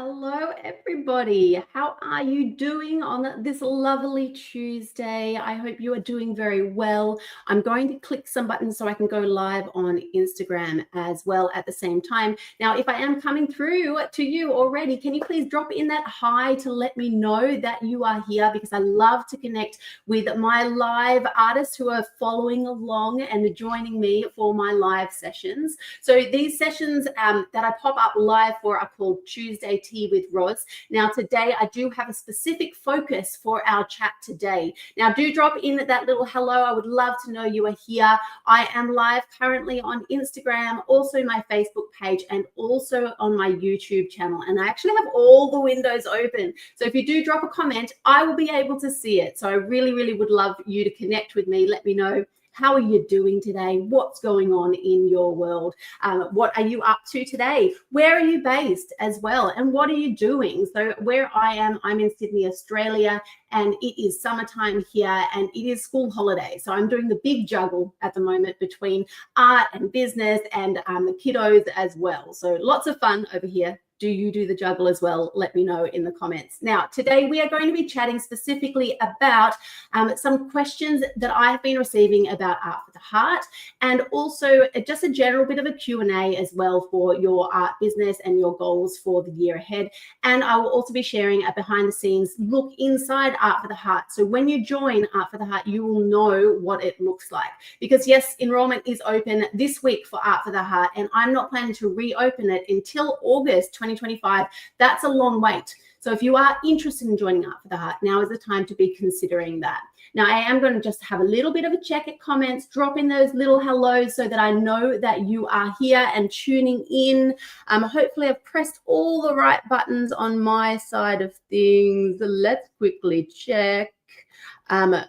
Hello, everybody. How are you doing on this lovely Tuesday? I hope you are doing very well. I'm going to click some buttons so I can go live on Instagram as well at the same time. Now, if I am coming through to you already, can you please drop in that hi to let me know that you are here, because I love to connect with my live artists who are following along and joining me for my live sessions. So these sessions that I pop up live for are called Tuesday Tea with Roz. Now, today I do have a specific focus for our chat today. Now, do drop in that little hello. I would love to know you are here. I am live currently on Instagram, also my Facebook page, and also on my YouTube channel. And I actually have all the windows open. So if you do drop a comment, I will be able to see it. So I really, really would love you to connect with me. Let me know, how are you doing today? What's going on in your world? What are you up to today? Where are you based as well? And what are you doing? So where I am, I'm in Sydney, Australia, and it is summertime here and it is school holiday. So I'm doing the big juggle at the moment between art and business and the kiddos as well. So lots of fun over here. Do you do the juggle as well? Let me know in the comments. Now, today we are going to be chatting specifically about some questions that I have been receiving about Art for the Heart, and also just a general bit of a Q&A as well for your art business and your goals for the year ahead. And I will also be sharing a behind the scenes look inside Art for the Heart. So when you join Art for the Heart, you will know what it looks like. Because yes, enrollment is open this week for Art for the Heart, and I'm not planning to reopen it until August 2025. That's a long wait. So if you are interested in joining Art for the Heart, now is the time to be considering that. Now, I am going to just have a little bit of a check at comments, drop in those little hellos so that I know that you are here and tuning in. Hopefully I've pressed all the right buttons on my side of things. Let's quickly check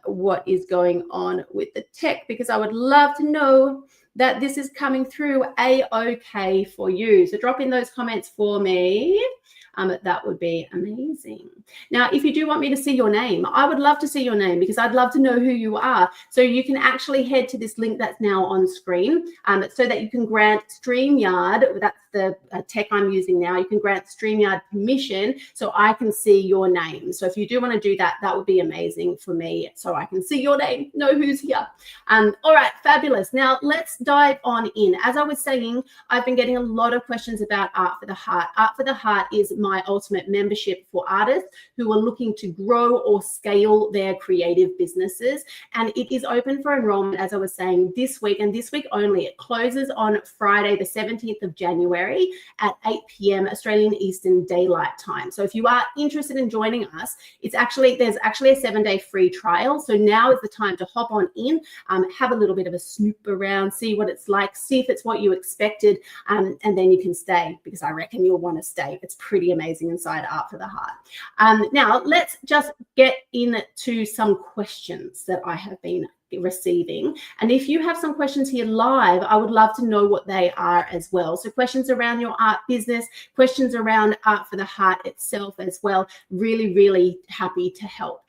what is going on with the tech, because I would love to know that this is coming through a-okay for you. So drop in those comments for me. That would be amazing. Now, if you do want me to see your name, I would love to see your name, because I'd love to know who you are. So you can actually head to this link that's now on screen so that you can grant StreamYard, that's the tech I'm using now, you can grant StreamYard permission so I can see your name. So if you do want to do that, that would be amazing for me, so I can see your name, know who's here. All right, fabulous. Now let's dive on in. As I was saying, I've been getting a lot of questions about Art for the Heart. Art for the Heart is my ultimate membership for artists who are looking to grow or scale their creative businesses. And it is open for enrollment, as I was saying, this week, and this week only. It closes on Friday, the 17th of January at 8 p.m. Australian Eastern Daylight Time. So if you are interested in joining us, there's actually a 7-day free trial. So now is the time to hop on in, have a little bit of a snoop around, see what it's like, see if it's what you expected, and then you can stay, because I reckon you'll want to stay. It's pretty amazing inside Art for the Heart. Now, let's just get into some questions that I have been receiving. And if you have some questions here live, I would love to know what they are as well. So questions around your art business, questions around Art for the Heart itself as well. Really, really happy to help.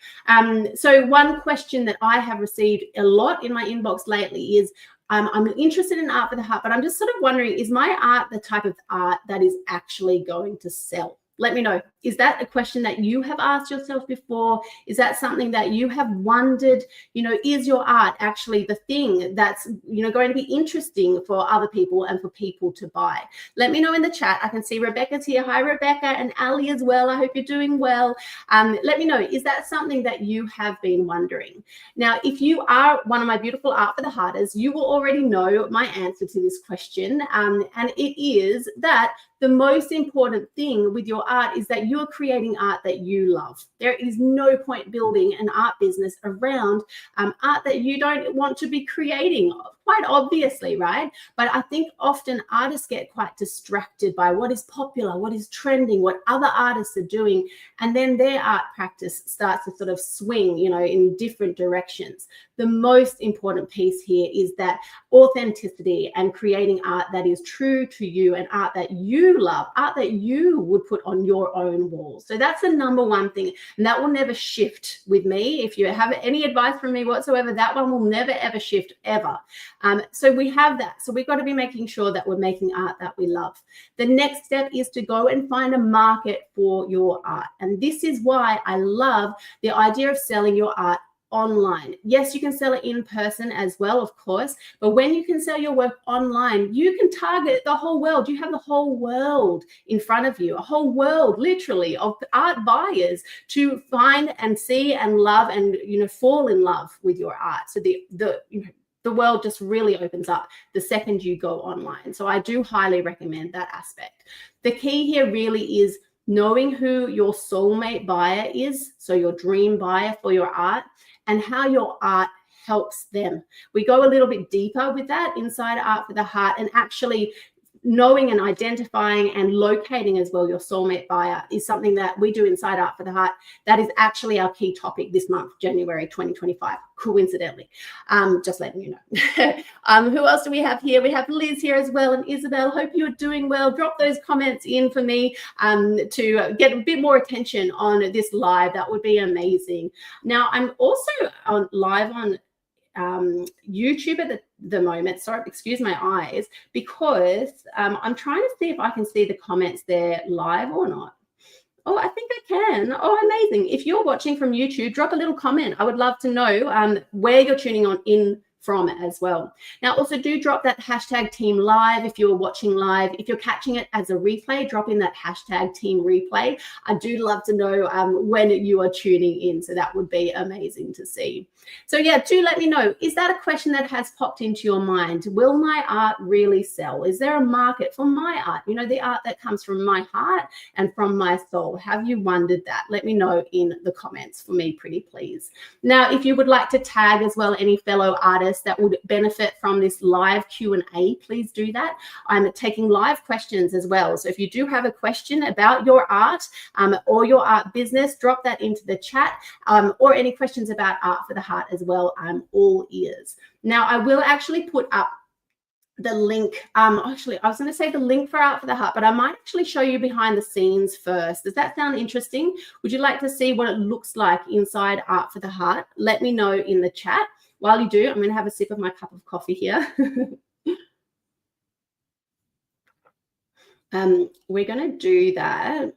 So one question that I have received a lot in my inbox lately is, I'm interested in Art for the Heart, but I'm just sort of wondering, is my art the type of art that is actually going to sell? Let me know. Is that a question that you have asked yourself before? Is that something that you have wondered, is your art actually the thing that's, going to be interesting for other people and for people to buy? Let me know in the chat. I can see Rebecca's here. Hi, Rebecca, and Ali as well. I hope you're doing well. Let me know, is that something that you have been wondering? Now, if you are one of my beautiful Art for the Hearters, you will already know my answer to this question. And it is that the most important thing with your art is that you're creating art that you love. There is no point building an art business around art that you don't want to be creating, quite obviously, right? But I think often artists get quite distracted by what is popular, what is trending, what other artists are doing, and then their art practice starts to sort of swing, in different directions. the most important piece here is that authenticity and creating art that is true to you and art that you love, art that you would put on your own walls. So that's the number one thing, and that will never shift with me. If you have any advice from me whatsoever, that one will never ever shift ever. So we have that. So we've got to be making sure that we're making art that we love. The next step is to go and find a market for your art. And this is why I love the idea of selling your art online. Yes, you can sell it in person as well, of course, but when you can sell your work online, you can target the whole world. You have the whole world in front of you, a whole world literally of art buyers to find and see and love and, fall in love with your art. So the world just really opens up the second you go online. So I do highly recommend that aspect. The key here really is knowing who your soulmate buyer is, so your dream buyer for your art, and how your art helps them. We go a little bit deeper with that inside Art for the Heart, and actually knowing and identifying and locating as well your soulmate buyer is something that we do inside Art for the Heart. That is actually our key topic this month, January 2025, coincidentally. Just letting you know. Who else do we have here? We have Liz here as well, and Isabel. Hope you're doing well. Drop those comments in for me to get a bit more attention on this live. That would be amazing. Now, I'm also live on YouTube at the moment. Sorry, excuse my eyes, because I'm trying to see if I can see the comments there live or not. Oh, I think I can. Oh, amazing. If you're watching from YouTube, drop a little comment. I would love to know where you're tuning in from as well. Now, also do drop that hashtag team live if you're watching live. If you're catching it as a replay, drop in that hashtag team replay. I do love to know when you are tuning in. So that would be amazing to see. So yeah, do let me know. Is that a question that has popped into your mind? Will my art really sell? Is there a market for my art? The art that comes from my heart and from my soul. Have you wondered that? Let me know in the comments for me, pretty please. Now, if you would like to tag as well any fellow artists that would benefit from this live Q&A, please do that. I'm taking live questions as well. So if you do have a question about your art or your art business, drop that into the chat, or any questions about Art for the Heart as well. I'm all ears. Now, I will actually put up the link. Actually, I was going to say the link for Art for the Heart, but I might actually show you behind the scenes first. Does that sound interesting? Would you like to see what it looks like inside Art for the Heart? Let me know in the chat. While you do, I'm going to have a sip of my cup of coffee here. We're going to do that.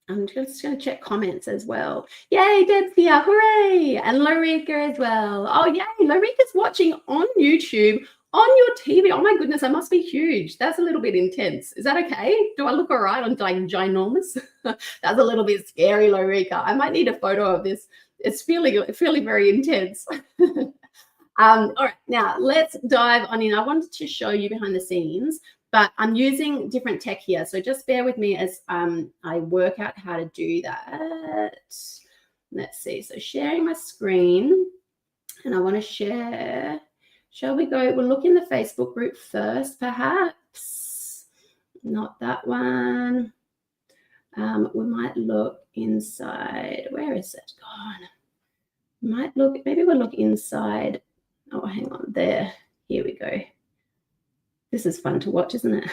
I'm just going to check comments as well. Yay, Deb's here. Hooray. And Lorica as well. Oh, yay. Lorica's watching on YouTube on your TV. Oh, my goodness. I must be huge. That's a little bit intense. Is that okay? Do I look all right? I'm like ginormous. That's a little bit scary, Lorica. I might need a photo of this. It's feeling very intense. All right, now let's dive on in. I wanted to show you behind the scenes, but I'm using different tech here. So just bear with me as I work out how to do that. Let's see. So sharing my screen, and I want to share. Shall we go? We'll look in the Facebook group first, perhaps. Not that one. We might look inside. Where is it gone? Maybe we'll look inside. Oh, hang on there. Here we go. This is fun to watch, isn't it?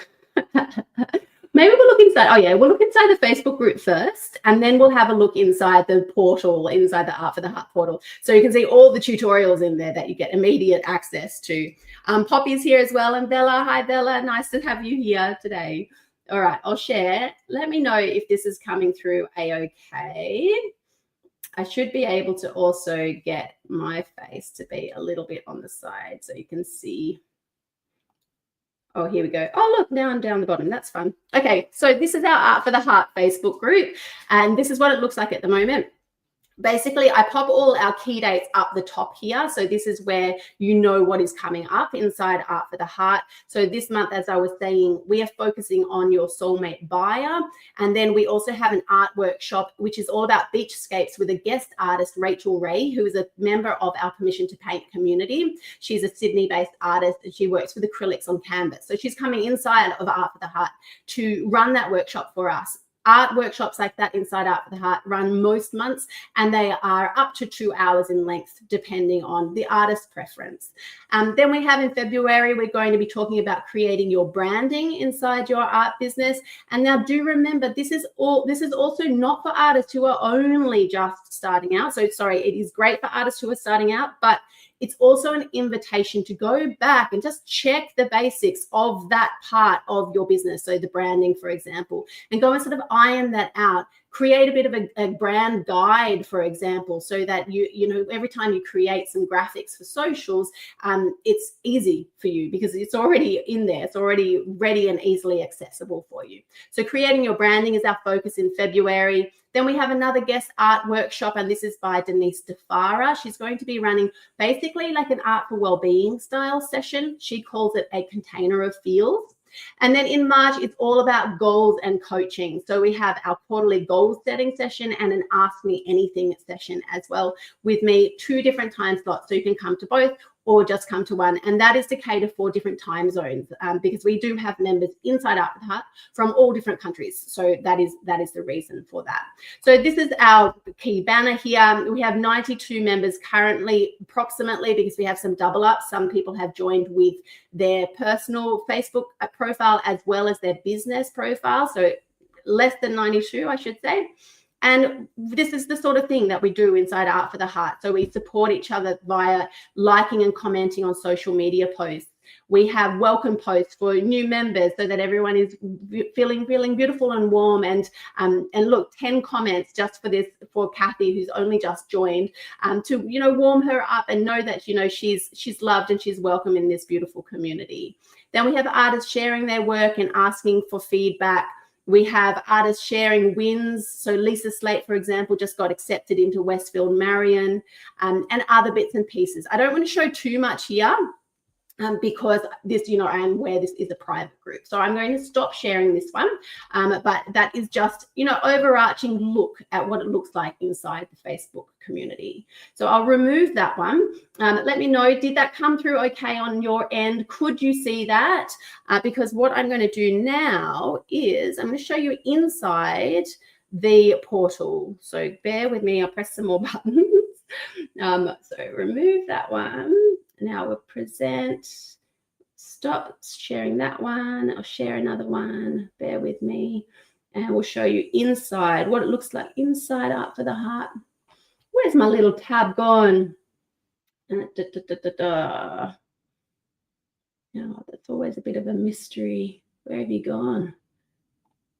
Maybe we'll look inside. Oh yeah, we'll look inside the Facebook group first, and then we'll have a look inside the portal, inside the Art for the Heart portal. So you can see all the tutorials in there that you get immediate access to. Poppy's here as well, and Bella. Hi, Bella. Nice to have you here today. All right, I'll share. Let me know if this is coming through a-okay. I should be able to also get my face to be a little bit on the side so you can see. Oh, here we go. Oh, look, now I'm down the bottom. That's fun. Okay, so this is our Art for the Heart Facebook group, and this is what it looks like at the moment. Basically, I pop all our key dates up the top here. So this is where you know what is coming up inside Art for the Heart. So this month, as I was saying, we are focusing on your soulmate buyer. And then we also have an art workshop, which is all about beachscapes with a guest artist, Rachel Ray, who is a member of our Permission to Paint community. She's a Sydney-based artist, and she works with acrylics on canvas. So she's coming inside of Art for the Heart to run that workshop for us. art workshops like that inside Art for the Heart run most months, and they are up to 2 hours in length, depending on the artist's preference. Then we have in February, we're going to be talking about creating your branding inside your art business. And now do remember, this is also not for artists who are only just starting out. So sorry, it is great for artists who are starting out, but it's also an invitation to go back and just check the basics of that part of your business. So the branding, for example, and go and sort of iron that out. Create a bit of a brand guide, for example, so that you know, every time you create some graphics for socials, it's easy for you because it's already in there. It's already ready and easily accessible for you. So creating your branding is our focus in February. Then we have another guest art workshop, and this is by Denise DeFara. She's going to be running basically like an art for well-being style session. She calls it a container of feels. And then in March, it's all about goals and coaching. So we have our quarterly goal setting session and an Ask Me Anything session as well with me, 2 different time slots. So you can come to both or just come to one. And that is to cater for different time zones because we do have members inside Art for the Heart from all different countries. So that is the reason for that. So this is our key banner here. We have 92 members currently, approximately, because we have some double ups. Some people have joined with their personal Facebook profile as well as their business profile. So less than 92, I should say. And this is the sort of thing that we do inside Art for the Heart. So we support each other via liking and commenting on social media posts. We have welcome posts for new members so that everyone is feeling beautiful and warm. And look, 10 comments just for this, for Kathy, who's only just joined, to, you know, warm her up and know that, you know, she's loved and she's welcome in this beautiful community. Then we have artists sharing their work and asking for feedback. We have artists sharing wins. So Lisa Slate, for example, just got accepted into Westfield Marion, and other bits and pieces. I don't want to show too much here because this, you know, I am aware this is a private group. So I'm going to stop sharing this one. But that is just, you know, overarching look at what it looks like inside the Facebook community. So I'll remove that one. Let me know, did that come through okay on your end? Could you see that? Because what I'm going to do now is I'm going to show you inside the portal. So bear with me, I'll press some more buttons. So remove that one. Now we'll present, stop sharing that one. I'll share another one, bear with me. And we'll show you inside, what it looks like inside Art for the Heart. Where's my little tab gone? Oh, that's always a bit of a mystery. Where have you gone?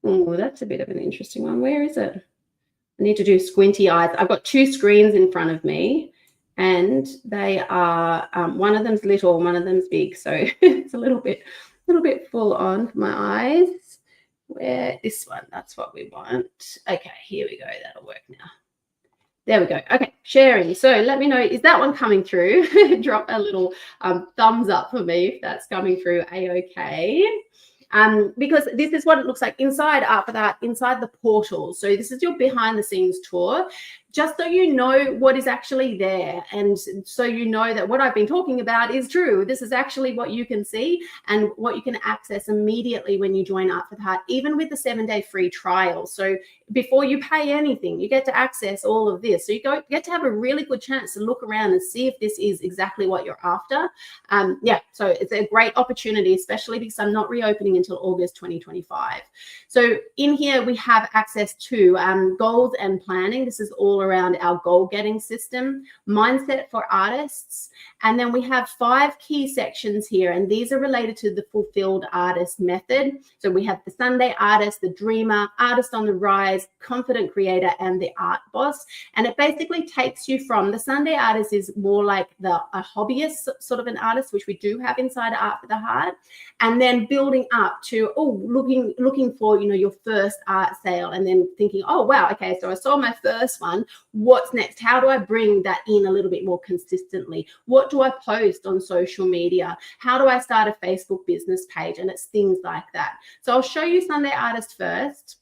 Oh, that's a bit of an interesting one. Where is it? I need to do squinty eyes. I've got 2 screens in front of me, and they are, one of them's little, one of them's big. So it's a little bit full on for my eyes. Where, this one, that's what we want. Okay, here we go. That'll work now. There we go. Okay, sharing. So let me know, is that one coming through? Drop a little thumbs up for me if that's coming through a-okay. Because this is what it looks like inside Art for that, inside the portal. So this is your behind the scenes tour, just so you know what is actually there. And so you know that what I've been talking about is true. This is actually what you can see and what you can access immediately when you join Art for the Heart, even with the 7-day free trial. So before you pay anything, you get to access all of this. So you get to have a really good chance to look around and see if this is exactly what you're after. Yeah, so it's a great opportunity, especially because I'm not reopening until August 2025. So in here, we have access to goals and planning. This is all around our goal getting system, mindset for artists. And then we have 5 key sections here, and these are related to the fulfilled artist method. So we have the Sunday artist, the dreamer, artist on the rise, confident creator, and the art boss. And it basically takes you from the Sunday artist is more like a hobbyist sort of an artist, which we do have inside Art for the Heart, and then building up to looking for, you know, your first art sale, and then thinking, oh wow, okay, so I saw my first one, what's next? How do I bring that in a little bit more consistently? What do I post on social media? How do I start a Facebook business page? And it's things like that. So I'll show you Sunday artist first.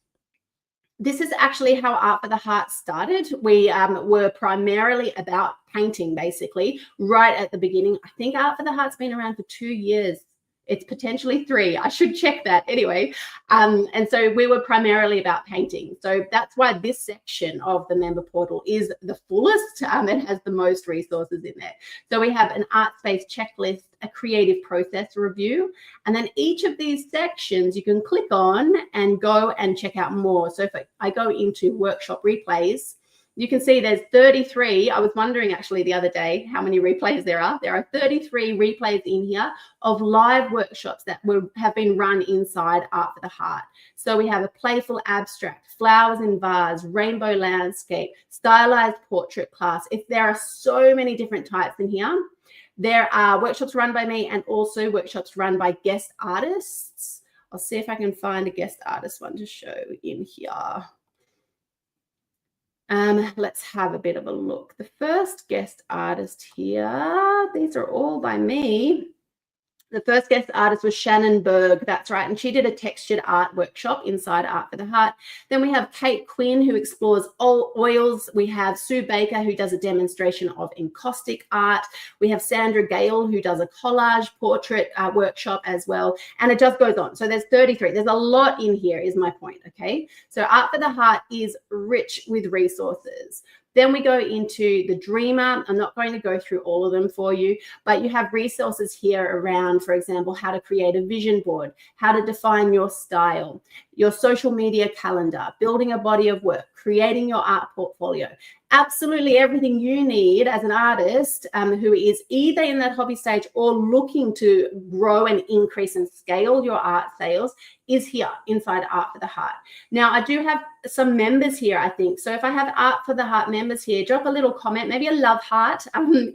This is actually how Art for the Heart started. We were primarily about painting, basically, right at the beginning. I think Art for the Heart's been around for 2 years. It's potentially 3. I should check that anyway. And so we were primarily about painting. So that's why this section of the member portal is the fullest. It has the most resources in there. So we have an art space checklist, a creative process review, and then each of these sections you can click on and go and check out more. So if I go into workshop replays, you can see there's 33. I was wondering actually the other day how many replays there are. There are 33 replays in here of live workshops that have been run inside Art for the Heart. So we have a playful abstract, flowers in vase, rainbow landscape, stylized portrait class. There are so many different types in here. There are workshops run by me and also workshops run by guest artists. I'll see if I can find a guest artist one to show in here. Let's have a bit of a look. The first guest artist here, these are all by me. The first guest artist was Shannon Berg, that's right, and she did a textured art workshop inside Art for the Heart. Then we have Kate Quinn, who explores oils. We have Sue Baker, who does a demonstration of encaustic art. We have Sandra Gale, who does a collage portrait workshop as well, and it just goes on. So there's 33. There's a lot in here is my point, okay? So Art for the Heart is rich with resources. Then we go into the Dreamer. I'm not going to go through all of them for you, but you have resources here around, for example, how to create a vision board, how to define your style, your social media calendar, building a body of work, creating your art portfolio. Absolutely everything you need as an artist who is either in that hobby stage or looking to grow and increase and scale your art sales is here inside Art for the Heart. Now, I do have some members here, I think. So if I have Art for the Heart members here, drop a little comment, maybe a love heart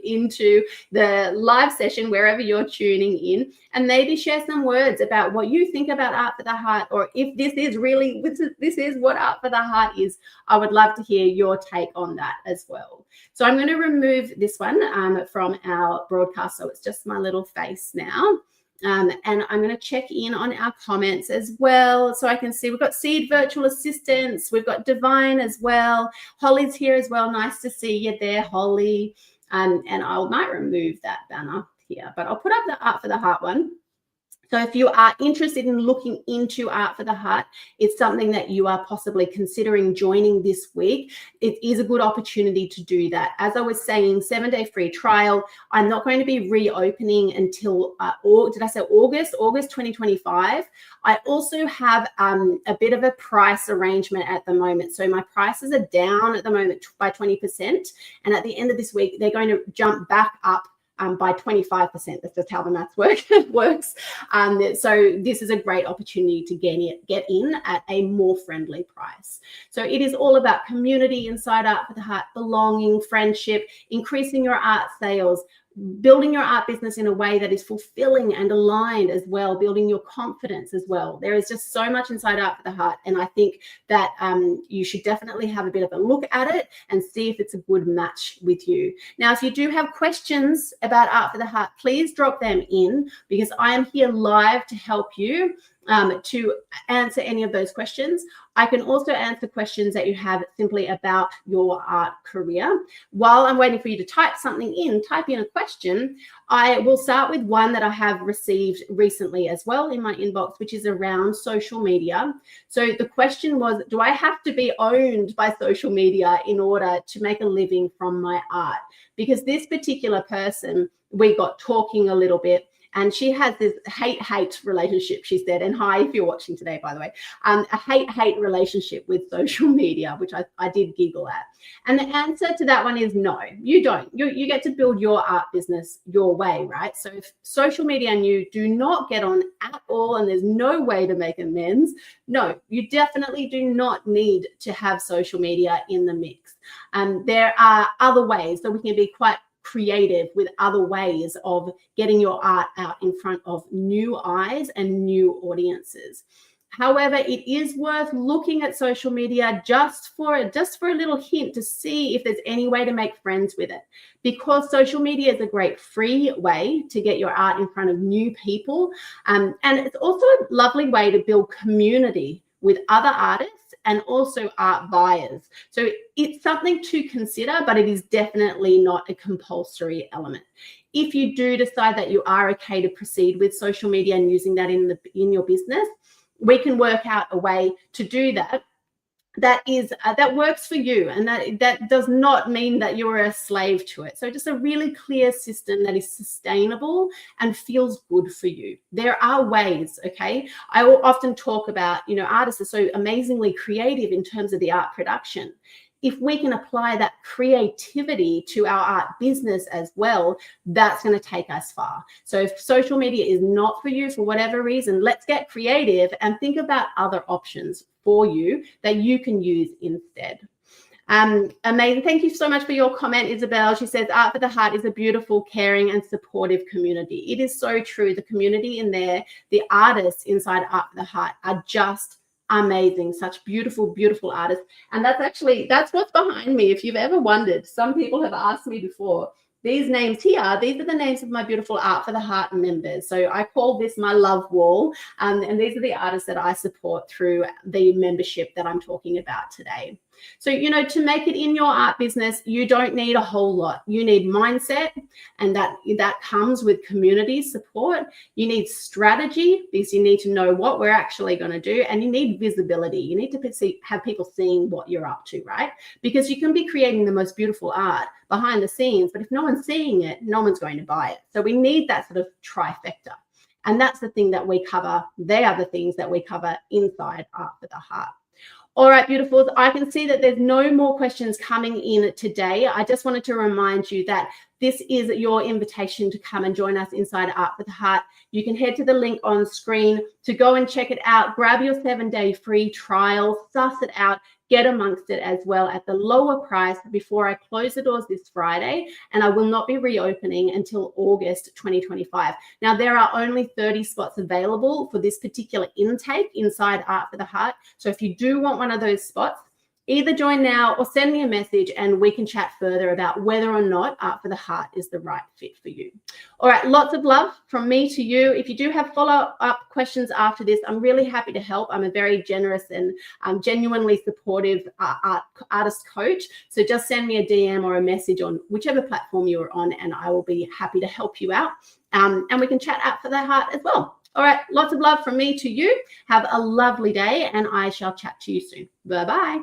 into the live session, wherever you're tuning in, and maybe share some words about what you think about Art for the Heart, or if this is what Art for the Heart is. I would love to hear your take on that as well. So I'm going to remove this one from our broadcast. So it's just my little face now. And I'm going to check in on our comments as well. So I can see we've got Seed Virtual Assistants. We've got Divine as well. Holly's here as well. Nice to see you there, Holly. And I might remove that banner here, but I'll put up the Art for the Heart one. So if you are interested in looking into Art for the Heart, it's something that you are possibly considering joining this week. It is a good opportunity to do that. As I was saying, 7-day free trial. I'm not going to be reopening until, August 2025. I also have a bit of a price arrangement at the moment. So my prices are down at the moment by 20%. And at the end of this week, they're going to jump back up by 25%. That's just how the maths works. So this is a great opportunity to get in at a more friendly price. So it is all about community inside Art for the Heart, belonging, friendship, increasing your art sales, building your art business in a way that is fulfilling and aligned as well, building your confidence as well. There is just so much inside Art for the Heart, and I think that you should definitely have a bit of a look at it and see if it's a good match with you. Now, if you do have questions about Art for the Heart, please drop them in, because I am here live to help you to answer any of those questions. I can also answer questions that you have simply about your art career. While I'm waiting for you to type something in, type in a question. I will start with one that I have received recently as well in my inbox, which is around social media. So the question was, do I have to be owned by social media in order to make a living from my art? Because this particular person, we got talking a little bit, and she has this hate-hate relationship, she said. And hi, if you're watching today, by the way, a hate-hate relationship with social media, which I did giggle at. And the answer to that one is no, you don't. You get to build your art business your way, right? So if social media and you do not get on at all, and there's no way to make amends, no, you definitely do not need to have social media in the mix. There are other ways that we can be quite creative with other ways of getting your art out in front of new eyes and new audiences. However, it is worth looking at social media just for a little hint to see if there's any way to make friends with it, because social media is a great free way to get your art in front of new people. And it's also a lovely way to build community with other artists and also art buyers. So it's something to consider, but it is definitely not a compulsory element. If you do decide that you are okay to proceed with social media and using that in your business, we can work out a way to do that that works for you, and that does not mean that you're a slave to it. So just a really clear system that is sustainable and feels good for you. There are ways, okay? I will often talk about, artists are so amazingly creative in terms of the art production. If we can apply that creativity to our art business as well, that's going to take us far. So if social media is not for you for whatever reason, let's get creative and think about other options for you that you can use instead. Amazing. Thank you so much for your comment, Isabel. She says, Art for the Heart is a beautiful, caring, and supportive community. It is so true. The community in there, the artists inside Art for the Heart are just amazing. Such beautiful, beautiful artists. And that's what's behind me. If you've ever wondered, some people have asked me before, these names here, these are the names of my beautiful Art for the Heart members. So I call this my love wall. And these are the artists that I support through the membership that I'm talking about today. So, to make it in your art business, you don't need a whole lot. You need mindset, and that comes with community support. You need strategy, because you need to know what we're actually going to do, and you need visibility. You need to have people seeing what you're up to, right? Because you can be creating the most beautiful art behind the scenes, but if no one's seeing it, no one's going to buy it. So we need that sort of trifecta. And that's the thing that we cover. They are the things that we cover inside Art for the Heart. All right, beautifuls. I can see that there's no more questions coming in today. I just wanted to remind you that this is your invitation to come and join us inside Art for the Heart. You can head to the link on screen to go and check it out. Grab your 7-day free trial, suss it out, get amongst it as well at the lower price before I close the doors this Friday, and I will not be reopening until August 2025. Now, there are only 30 spots available for this particular intake inside Art for the Heart. So if you do want one of those spots, either join now or send me a message and we can chat further about whether or not Art for the Heart is the right fit for you. All right, lots of love from me to you. If you do have follow-up questions after this, I'm really happy to help. I'm a very generous and genuinely supportive artist coach. So just send me a DM or a message on whichever platform you're on, and I will be happy to help you out. And we can chat Art for the Heart as well. All right, lots of love from me to you. Have a lovely day, and I shall chat to you soon. Bye-bye.